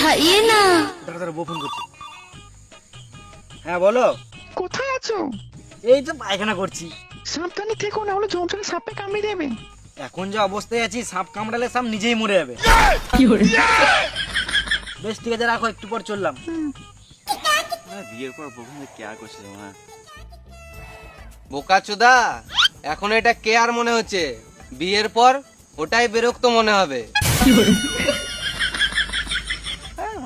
उठाइए ना। দাঁড়া বউ ফোন করছি। হ্যাঁ বলো। কোথায় আছো? এই তো পায়খানা করছি। সাবধানে থেকো, না হলে জমজমে সাপে কামড়ে দেবে। এখন যে অবস্থায় আছি সাপ কামড়ালে সাপ নিজেই মরে যাবে। বেশ ঠিক আছে রাখো, একটু পর চললাম। বিয়ের পর প্রথম কেয়া করছে মা। বোকাচোদা, এখন এটা কেয়ার মনে হচ্ছে, বিয়ের পর ওটাই বিরক্ত মনে হবে।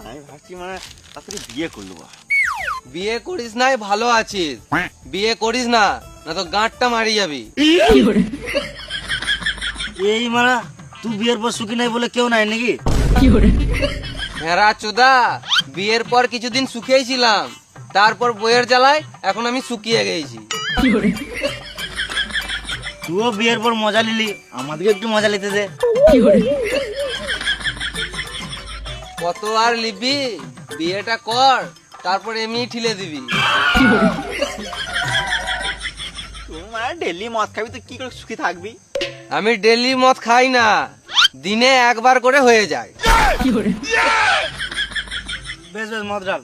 আমি ভাবছি মানে তাড়াতাড়ি বিয়ে করলো। বিয়ে করিস নাই ভালো আছিস, বিয়ে করিস না, না তো গাঁটটা মারি যাবি। এই মারা তুই বিয়ের পর সুখী নাই বলে কেউ নাই নাকি? ভেড়া চোদা, বিয়ের পর কিছুদিন সুখেই ছিলাম, তারপর বইয়ের জ্বালায় এখন আমি শুকিয়ে গেছি। তুইও বিয়ের পর মজা নিলি, আমাদেরকে একটু মজা নিতে দে। কত আর লিবি, বিয়েটা কর, তারপর এমনি ঠিলে দিবি। তুই মানে ডেলি মদ খাবি তো কি করে সুখী থাকবি? আমি ডেলি মদ খাই না, দিনে একবার করে হয়ে যায়। বেশ বেশ মদ ডাল।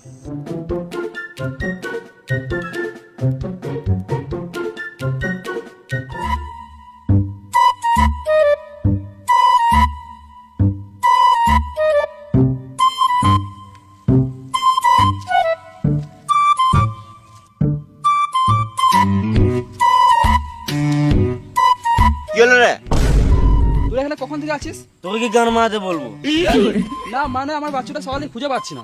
কি হলো রে? তুই এখানে কখন থেকে আছিস? তোর কি গান মারাতে বলবো? না মানে আমার বাচ্চাটা সকালে খুঁজে পাচ্ছি না।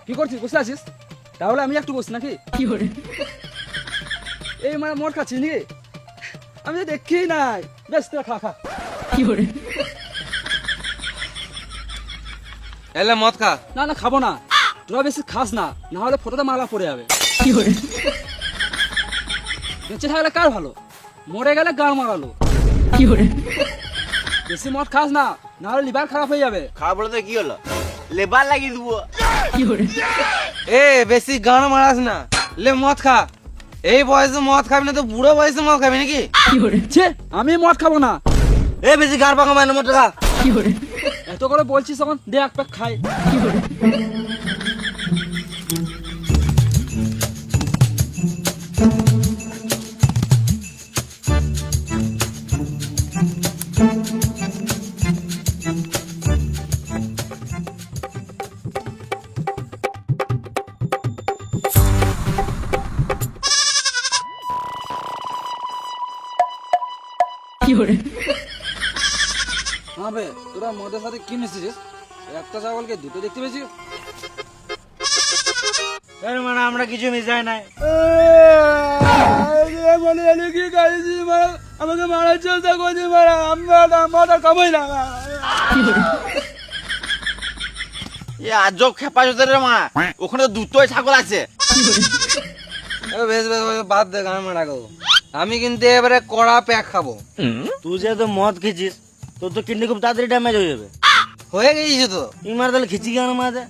কি করছিস, বসে আছিস? তাহলে আমি একটু বসি নাকি? এই মানে মদ খাচ্ছিস নাকি? আমি তো দেখি নাই। বেশ তোরা খা খা। এলে মদ খা। না না খাবো না, তোরা বেশি খাস না, না হলে ফটোতে মালা পড়ে যাবে। বেঁচে থাকলে কার ভালো, মরে গেলে গান মারালো। বেশি মদ খাস না, না হলে লিভার খারাপ হয়ে যাবে। খাওয়া বলে তো কি হলো? লেবার লাগিয়ে দেবো। এ বেশি গান মারাস না, লে মদ খা। এই বয়সে মদ খাবি না তো বুড়ো বয়সে মদ খাবি নাকি? ছে, আমি মদ খাবো না। এ বেশি গার পাকা মানে মদ খা। এত করে বলছিস তখন দে এক প্যাক খাই। হ্যাঁ বে, তোরা মদের সাথে কি মিশিয়েছিস? একটা ছাগলকে দুটো দেখতে পেয়েছি। এর মানে আমরা কিছু মিশাই নাই। আমাকে মারার চেষ্টা করছি, আমরা কামাই না। এ আজব খেপা চোদা রে মা। ওখানে তো দুটোই ছাগল আছে। এ বেশ বেশ বেশ, বাদ দে গান মারা গো। আমি কিন্তু এবারে কড়া প্যাক খাবো। তুই যেহেতু মদ খেয়েছিস তোর তো কিডনি খুব তাড়াতাড়ি ড্যামেজ হয়ে যাবে। হয়ে গেছিস তো। এই মারা তাহলে খিচি গান মারা